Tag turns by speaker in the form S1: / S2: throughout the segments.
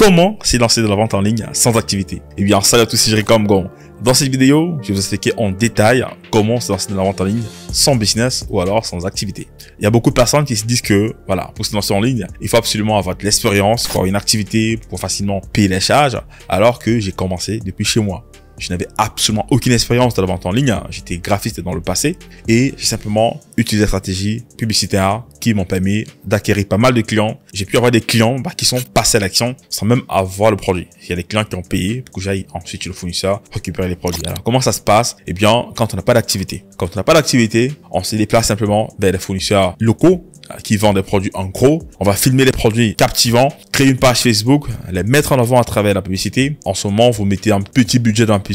S1: Comment se lancer dans la vente en ligne sans activité? Eh bien, salut à tous, c'est Jéricom Gon. Dans cette vidéo, je vais vous expliquer en détail comment se lancer dans la vente en ligne sans business ou alors sans activité. Il y a beaucoup de personnes qui se disent que, voilà, pour se lancer en ligne, il faut absolument avoir de l'expérience, pour avoir une activité, pour facilement payer les charges, alors que j'ai commencé depuis chez moi. Je n'avais absolument aucune expérience dans la vente en ligne. J'étais graphiste dans le passé et j'ai simplement utilisé la stratégie publicitaire qui m'ont permis d'acquérir pas mal de clients. J'ai pu avoir des clients qui sont passés à l'action sans même avoir le produit. Il y a des clients qui ont payé pour que j'aille ensuite chez le fournisseur récupérer les produits. Alors, comment ça se passe? Eh bien, quand on n'a pas d'activité. Quand on n'a pas d'activité, on se déplace simplement vers les fournisseurs locaux qui vendent des produits en gros. On va filmer les produits captivants, créer une page Facebook, les mettre en avant à travers la publicité. En ce moment, vous mettez un petit budget dans la publicité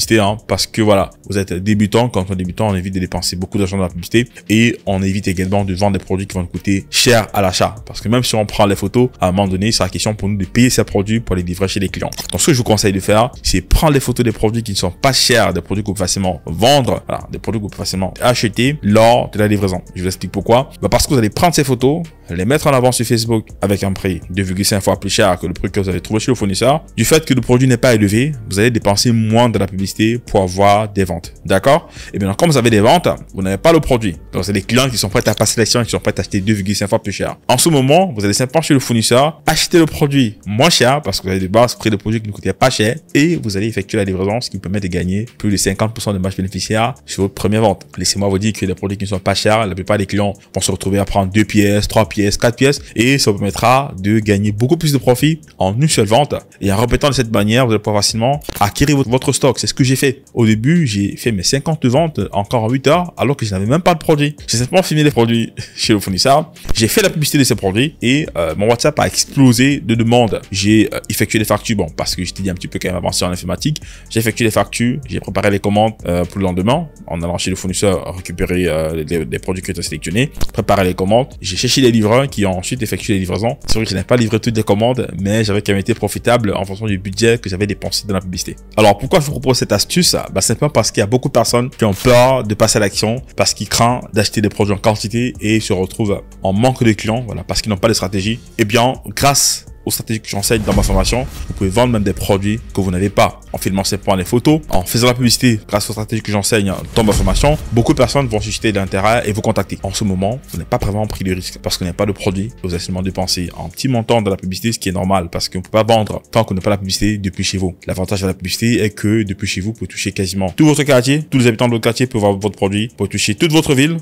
S1: parce que voilà, vous êtes débutant. Quand on est débutant, on évite de dépenser beaucoup d'argent dans la publicité et on évite également de vendre des produits qui vont nous coûter cher à l'achat. Parce que même si on prend les photos, à un moment donné, il sera question pour nous de payer ces produits pour les livrer chez les clients. Donc, ce que je vous conseille de faire, c'est prendre les photos des produits qui ne sont pas chers, des produits que vous pouvez facilement vendre, voilà, des produits que vous pouvez facilement acheter lors de la livraison. Je vous explique pourquoi. Parce que vous allez prendre ces photos, les mettre en avant sur Facebook avec un prix 2,5 fois plus cher que le prix que vous avez trouvé chez le fournisseur. Du fait que le produit n'est pas élevé, vous allez dépenser moins de la publicité pour avoir des ventes. D'accord? Et bien, comme vous avez des ventes, vous n'avez pas le produit. Donc, c'est des clients qui sont prêts à passer l'action et qui sont prêts à acheter 2,5 fois plus cher. En ce moment, vous allez simplement chez le fournisseur, acheter le produit moins cher parce que vous avez de base pris le produit qui ne coûtait pas cher et vous allez effectuer la livraison, ce qui vous permet de gagner plus de 50% de marge bénéficiaire sur votre première vente. Laissez-moi vous dire que les produits qui ne sont pas chers, la plupart des clients vont se retrouver à prendre 2 pièces, 3 pièces, 4 pièces et ça vous permettra de gagner beaucoup plus de profit en une seule vente. Et en répétant de cette manière, vous allez pouvoir facilement acquérir votre stock. C'est ce que j'ai fait. Au début, j'ai fait mes 50 ventes encore en 8 heures alors que je n'avais même pas de produit. J'ai simplement filmé les produits chez le fournisseur. J'ai fait la publicité de ces produits et mon WhatsApp a explosé de demandes. J'ai effectué les factures, bon, parce que j'étais dit un petit peu quand même avancé en informatique. J'ai effectué les factures, j'ai préparé les commandes pour le lendemain en allant chez le fournisseur récupérer des produits qui étaient sélectionnés, préparer les commandes. J'ai cherché les livreurs qui ont ensuite effectué les livraisons. C'est vrai que je n'ai pas livré toutes les commandes, mais j'avais quand même été profitable en fonction du budget que j'avais dépensé dans la publicité. Alors, pourquoi je vous propose cette astuce? Simplement parce qu'il y a beaucoup de personnes qui ont peur de passer à l'action, parce qu'ils craignent d'acheter des produits en quantité et se retrouvent en manque de clients, voilà, parce qu'ils n'ont pas de stratégie. Eh bien, grâce aux stratégies que j'enseigne dans ma formation, vous pouvez vendre même des produits que vous n'avez pas. En filmant simplement les photos, en faisant la publicité grâce aux stratégies que j'enseigne dans ma formation, beaucoup de personnes vont susciter de l'intérêt et vous contacter. En ce moment, vous n'avez pas vraiment pris de risque parce qu'on n'a pas de produit. Vous avez seulement dépensé un petit montant dans la publicité, ce qui est normal parce qu'on ne peut pas vendre tant qu'on n'a pas la publicité depuis chez vous. L'avantage de la publicité est que depuis chez vous, vous pouvez toucher quasiment tout votre quartier, tous les habitants de votre quartier peuvent avoir votre produit, vous pouvez toucher toute votre ville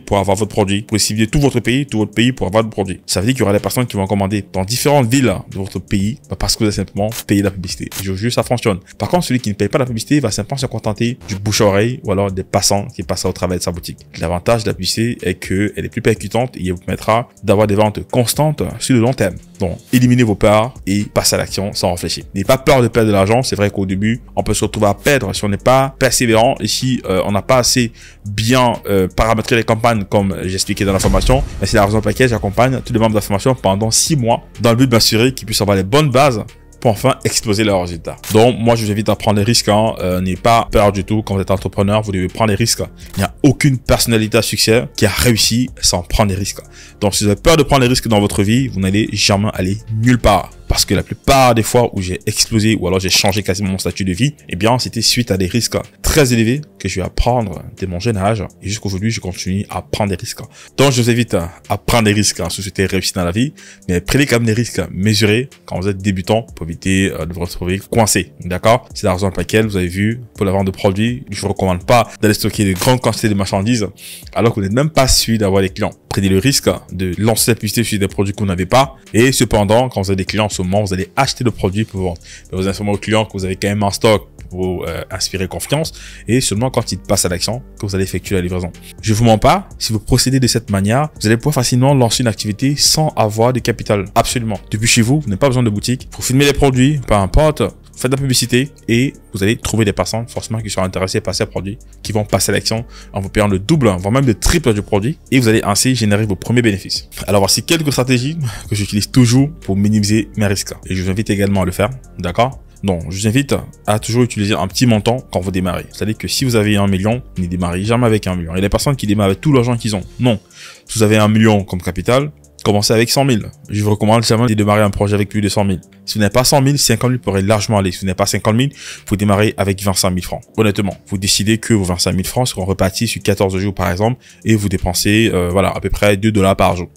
S1: pour avoir votre produit, vous pouvez cibler tout votre pays pour avoir votre produit. Ça veut dire qu'il y aura des personnes qui vont commander dans différentes villes de votre pays parce que vous avez simplement payé la publicité. Je vous jure, ça fonctionne. Par contre, celui qui ne paye pas la publicité va simplement se contenter du bouche-oreille ou alors des passants qui passent au travers de sa boutique. L'avantage de la publicité est qu'elle est plus percutante et elle vous permettra d'avoir des ventes constantes sur le long terme. Donc, éliminez vos peurs et passez à l'action sans réfléchir. N'ayez pas peur de perdre de l'argent. C'est vrai qu'au début, on peut se retrouver à perdre si on n'est pas persévérant et si on n'a pas assez bien paramétré les campagnes comme j'ai expliqué dans la formation. Mais c'est la raison pour laquelle j'accompagne tous les membres de la formation pendant 6 mois dans le but de m'assurer qu'ils puissent avoir les bonnes bases pour enfin exploser leurs résultats. Donc, moi, je vous invite à prendre les risques. N'ayez pas peur du tout. Quand vous êtes entrepreneur, vous devez prendre les risques. Il n'y a aucune personnalité à succès qui a réussi sans prendre des risques. Donc, si vous avez peur de prendre les risques dans votre vie, vous n'allez jamais aller nulle part. Parce que la plupart des fois où j'ai explosé ou alors j'ai changé quasiment mon statut de vie, eh bien, c'était suite à des risques très élevés que je vais apprendre dès mon jeune âge. Et jusqu'aujourd'hui, je continue à prendre des risques. Donc, je vous invite à prendre des risques si vous souhaitez réussir dans la vie. Mais prenez quand même des risques mesurés quand vous êtes débutant pour éviter de vous retrouver coincé. D'accord? C'est la raison pour laquelle vous avez vu, pour la vente de produits, je vous recommande pas d'aller stocker de grandes quantités de marchandises alors que vous n'êtes même pas sûr d'avoir des clients. Prenez le risque de lancer la publicité sur des produits que vous n'avez pas. Et cependant, quand vous avez des clients en ce moment, vous allez acheter le produit pour vendre. Vous informez aux clients que vous avez quand même un stock pour vous inspirer confiance. Et seulement quand ils passent à l'action, que vous allez effectuer la livraison. Je vous mens pas, si vous procédez de cette manière, vous allez pouvoir facilement lancer une activité sans avoir de capital. Absolument. Depuis chez vous, vous n'avez pas besoin de boutique. Pour filmer les produits, peu importe. Faites de la publicité et vous allez trouver des personnes forcément qui sont intéressées par ces produits, qui vont passer à l'action en vous payant le double, voire même le triple du produit et vous allez ainsi générer vos premiers bénéfices. Alors voici quelques stratégies que j'utilise toujours pour minimiser mes risques et je vous invite également à le faire, d'accord? Donc, je vous invite à toujours utiliser un petit montant quand vous démarrez. C'est-à-dire que si vous avez 1 million, ne démarrez jamais avec 1 million. Il y a des personnes qui démarrent avec tout l'argent qu'ils ont. Non. Si vous avez 1 million comme capital, commencez avec 100 000. Je vous recommande jamais de démarrer un projet avec plus de 100 000. Si vous n'avez pas 100 000, 50 000 pourrait largement aller. Si vous n'avez pas 50 000, vous démarrez avec 25 000 francs. Honnêtement, vous décidez que vos 25 000 francs seront repartis sur 14 jours par exemple et vous dépensez voilà, à peu près 2 $ par jour.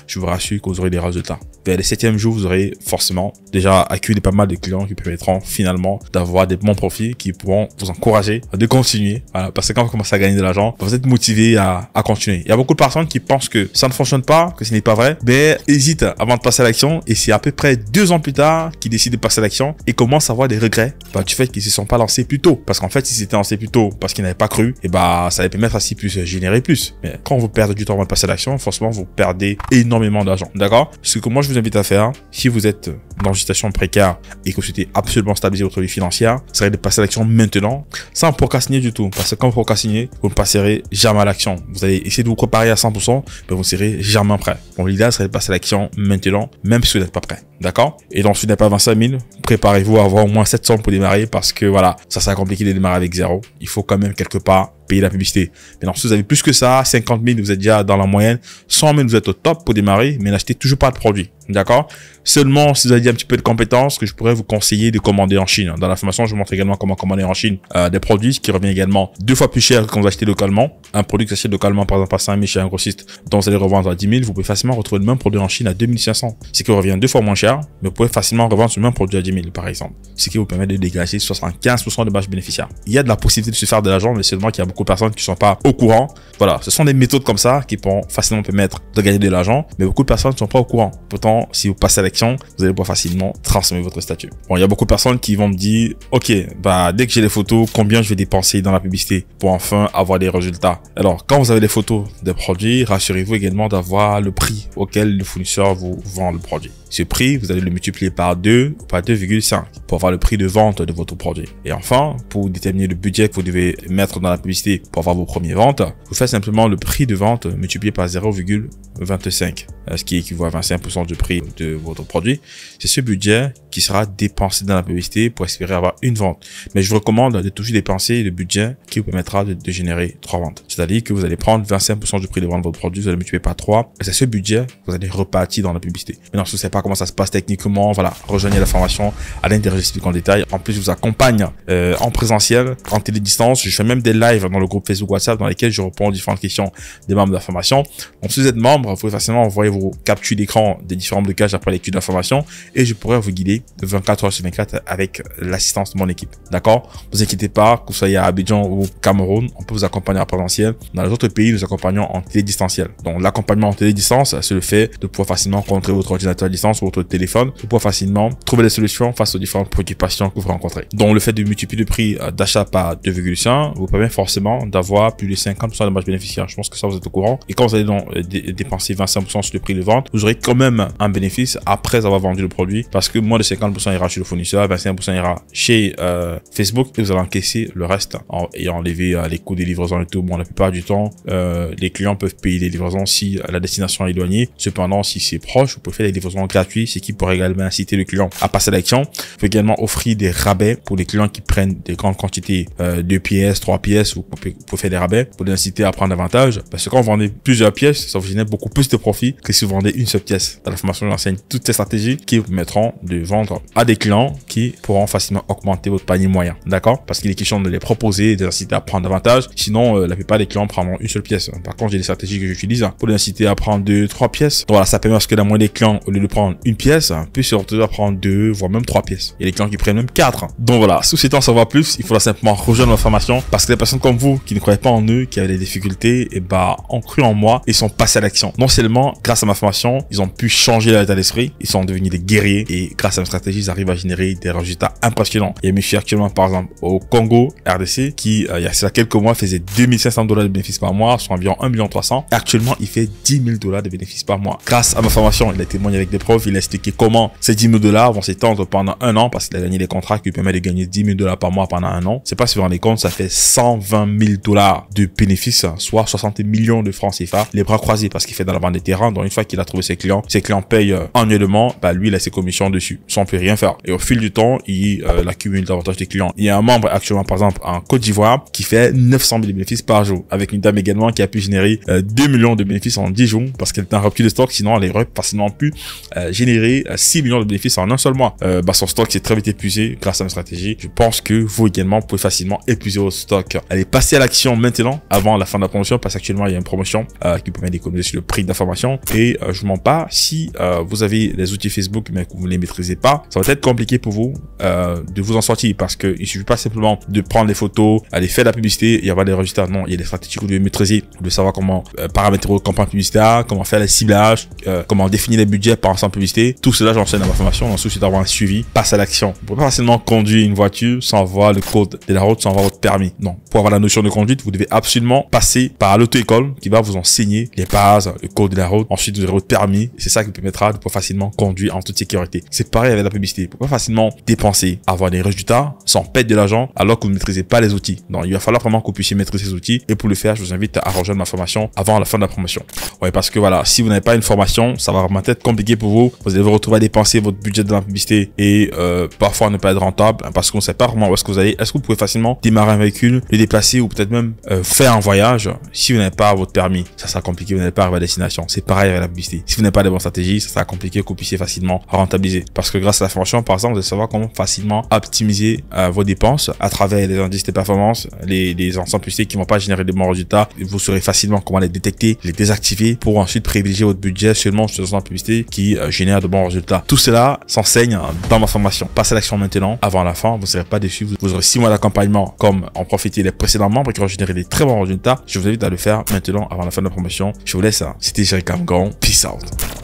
S1: Je vous rassure que vous aurez des résultats. Vers le 7e jour, vous aurez forcément déjà accueilli pas mal de clients qui permettront finalement d'avoir des bons profits qui pourront vous encourager de continuer. Voilà, parce que quand vous commencez à gagner de l'argent, vous êtes motivé à continuer. Il y a beaucoup de personnes qui pensent que ça ne fonctionne pas, que ce n'est pas vrai, mais hésitent avant de passer à l'action et c'est à peu près 2 ans plus tard qu'ils décident de passer à l'action et commencent à avoir des regrets du fait qu'ils ne se sont pas lancés plus tôt. Parce qu'en fait, s'ils s'étaient lancés plus tôt parce qu'ils n'avaient pas cru, et ça allait permettre ainsi plus générer plus. Mais quand vous perdez du temps avant de passer à l'action, forcément, vous perdez énormément d'argent. D'accord? Ce que moi, je vous invite à faire, si vous êtes dans une situation précaire et que vous souhaitez absolument stabiliser votre vie financière, serait de passer à l'action maintenant, sans procrastiner du tout. Parce que quand vous procrastinez, vous ne passerez jamais à l'action. Vous allez essayer de vous préparer à 100%, mais vous ne serez jamais prêt. Donc, l'idéal serait de passer à l'action maintenant, même si vous n'êtes pas prêt. D'accord? Et donc, si vous n'avez pas 25 000, préparez-vous à avoir au moins 700 pour démarrer parce que voilà, ça sera compliqué de démarrer avec zéro. Il faut quand même quelque part payer la publicité. Maintenant, si vous avez plus que ça, 50 000, vous êtes déjà dans la moyenne. 100 000, vous êtes au top pour démarrer, mais n'achetez toujours pas de produit. D'accord? Seulement, si vous avez un petit peu de compétences, que je pourrais vous conseiller de commander en Chine. Dans la formation, je vous montre également comment commander en Chine des produits, ce qui revient également 2 fois plus cher que quand vous achetez localement. Un produit que vous achetez localement, par exemple, à 5 000 chez un grossiste, dont vous allez revendre à 10 000, vous pouvez facilement retrouver le même produit en Chine à 2 500. Ce qui revient 2 fois moins cher, mais vous pouvez facilement revendre ce même produit à 10 000, par exemple. Ce qui vous permet de dégager 75% de marge bénéficiaire. Il y a de la possibilité de se faire de l'argent, mais seulement qu'il y a beaucoup de personnes qui ne sont pas au courant. Voilà, ce sont des méthodes comme ça qui pourront facilement permettre de gagner de l'argent, mais beaucoup de personnes ne sont pas au courant. Pourtant, si vous passez à l'action, vous allez pouvoir facilement transformer votre statut. Bon, il y a beaucoup de personnes qui vont me dire, ok, dès que j'ai les photos, combien je vais dépenser dans la publicité pour enfin avoir des résultats? Alors, quand vous avez les photos des produits, rassurez-vous également d'avoir le prix auquel le fournisseur vous vend le produit. Ce prix, vous allez le multiplier par 2 ou par 2,5 pour avoir le prix de vente de votre produit. Et enfin, pour déterminer le budget que vous devez mettre dans la publicité pour avoir vos premières ventes, vous faites simplement le prix de vente multiplié par 0,25, ce qui équivaut à 25% du prix de votre produit. C'est ce budget qui sera dépensé dans la publicité pour espérer avoir une vente. Mais je vous recommande de toujours dépenser le budget qui vous permettra de générer 3 ventes. C'est-à-dire que vous allez prendre 25% du prix de vente de votre produit, vous allez multiplier par 3, et c'est ce budget que vous allez repartir dans la publicité. Maintenant, si vous ne savez pas comment ça se passe techniquement, voilà, rejoignez la formation. À l'intérieur, j'explique en détail. En plus, je vous accompagne en présentiel, en télédistance. Je fais même des lives dans le groupe Facebook WhatsApp dans lesquels je réponds aux différentes questions des membres de la formation. Donc, si vous êtes membre, vous pouvez facilement envoyer vos captures d'écran des différents blocages après lecture de la formation et je pourrai vous guider 24 heures sur 24 avec l'assistance de mon équipe. D'accord? Ne vous inquiétez pas, que vous soyez à Abidjan ou au Cameroun, on peut vous accompagner en présentiel. Dans les autres pays, nous accompagnons en télédistanciel. Donc, l'accompagnement en télédistance, c'est le fait de pouvoir facilement rencontrer votre ordinateur à distance ou votre téléphone, de pouvoir facilement trouver des solutions face aux différentes préoccupations que vous rencontrez. Donc, le fait de multiplier le prix d'achat par 2,5 vous permet forcément d'avoir plus de 50% de marge bénéficiaire. Je pense que ça, vous êtes au courant. Et quand vous allez donc dépenser 25% sur le prix de vente, vous aurez quand même un bénéfice après avoir vendu le produit parce que moins de 50% ira chez le fournisseur, 25% ira chez Facebook et vous allez encaisser le reste en ayant enlevé les coûts des livraisons et tout. Bon, la plupart du temps, les clients peuvent payer les livraisons si la destination est éloignée. Cependant, si c'est proche, vous pouvez faire des livraisons gratuites, ce qui pourrait également inciter le client à passer à l'action. Vous pouvez également offrir des rabais pour les clients qui prennent des grandes quantités, 2 pièces, 3 pièces, vous pouvez faire des rabais pour les inciter à prendre davantage. Parce que quand vous vendez plusieurs pièces, ça vous génère beaucoup plus de profit que si vous vendez une seule pièce. Dans la formation, j'enseigne toutes ces stratégies qui vous permettront de vendre à des clients qui pourront facilement augmenter votre panier moyen. D'accord? Parce qu'il est question de les proposer et de les inciter à prendre davantage. Sinon, la plupart des clients prendront une seule pièce. Par contre, j'ai des stratégies que j'utilise pour les inciter à prendre 2, 3 pièces. Donc voilà, ça permet à ce que la moitié des clients, au lieu de prendre une pièce, puissent se retrouver à prendre 2, voire même 3 pièces. Il y a des clients qui prennent même 4. Donc voilà, si vous souhaitez en savoir plus, il faudra simplement rejoindre ma formation parce que les personnes comme vous qui ne croyaient pas en eux, qui avaient des difficultés, ont cru en moi et sont passés à l'action. Non seulement, grâce à ma formation, ils ont pu changer leur état d'esprit, ils sont devenus des guerriers et grâce à ma stratégie, ils arrivent à générer des résultats impressionnants. Il y a monsieur actuellement, par exemple, au Congo, RDC, qui, il y a quelques mois, faisait 2500 $ de bénéfices par mois, soit environ 1,3 million. Actuellement, il fait 10 000 $ de bénéfices par mois. Grâce à ma formation, il a témoigné avec des preuves, il a expliqué comment ces 10 000 $ vont s'étendre pendant un an parce qu'il a gagné des contrats qui lui permettent de gagner 10 000 $ par mois pendant un an. C'est pas si vous vous rendez compte, ça fait 120 000 $ de bénéfices, soit 60 millions de francs CFA, les bras croisés parce qu'il fait dans la vente des terrains. Donc, fois qu'il a trouvé ses clients payent annuellement, bah lui il a ses commissions dessus, sans plus rien faire. Et au fil du temps, il accumule davantage de clients. Il y a un membre actuellement, par exemple, en Côte d'Ivoire, qui fait 900 000 bénéfices par jour, avec une dame également qui a pu générer 2 millions de bénéfices en 10 jours, parce qu'elle était en rupture de stock, sinon elle aurait facilement pu générer 6 millions de bénéfices en un seul mois. Son stock s'est très vite épuisé grâce à une stratégie. Je pense que vous également pouvez facilement épuiser votre stock. Elle est passée à l'action maintenant, avant la fin de la promotion, parce qu'actuellement il y a une promotion qui permet d'économiser sur le prix d'information. Et je vous mens pas, si vous avez les outils Facebook mais que vous ne les maîtrisez pas, ça va être compliqué pour vous de vous en sortir, parce que il suffit pas simplement de prendre les photos, aller faire de la publicité et avoir des résultats. Non, il y a des stratégies que vous devez maîtriser. Vous devez savoir comment paramétrer vos campagnes publicitaires, comment faire les ciblages, comment définir les budgets par ensemble publicité. Tout cela, j'enseigne dans ma formation, dans le souci d'avoir un suivi. Passe à l'action. Vous pouvez pas facilement conduire une voiture sans voir le code de la route, sans avoir votre permis. Non. Pour avoir la notion de conduite, vous devez absolument passer par l'auto-école qui va vous enseigner les bases, le code de la route. Ensuite, vous aurez votre permis. C'est ça qui vous permettra de pouvoir facilement conduire en toute sécurité. C'est pareil avec la publicité. Vous pouvez pas facilement dépenser, avoir des résultats sans perdre de l'argent alors que vous ne maîtrisez pas les outils. Donc, il va falloir vraiment que vous puissiez maîtriser ces outils. Et pour le faire, je vous invite à rejoindre ma formation avant la fin de la promotion. Ouais, parce que voilà, si vous n'avez pas une formation, ça va vraiment être compliqué pour vous. Vous allez vous retrouver à dépenser votre budget dans la publicité et parfois ne pas être rentable parce qu'on ne sait pas vraiment où est-ce que vous allez. Est-ce que vous pouvez facilement démarrer un véhicule, le déplacer ou peut-être même faire un voyage si vous n'avez pas votre permis? Ça sera compliqué, vous n'allez pas arriver à destination. C'est pareil avec la publicité. Si vous n'avez pas de bonnes stratégies, ça sera compliqué que vous puissiez facilement rentabiliser. Parce que grâce à la formation, par exemple, vous allez savoir comment facilement optimiser vos dépenses à travers les indices de performance, les ensembles publicitaires qui ne vont pas générer de bons résultats. Vous saurez facilement comment les détecter, les désactiver pour ensuite privilégier votre budget seulement sur les ensembles publicitaires qui génèrent de bons résultats. Tout cela s'enseigne dans ma formation. Passez à l'action maintenant. Avant la fin, vous ne serez pas déçus. Vous aurez 6 mois d'accompagnement comme en profiter les précédents membres qui ont généré des très bons résultats. Je vous invite à le faire maintenant avant la fin de la promotion. Je vous laisse. C'était Jerry Kamgon. Peace out.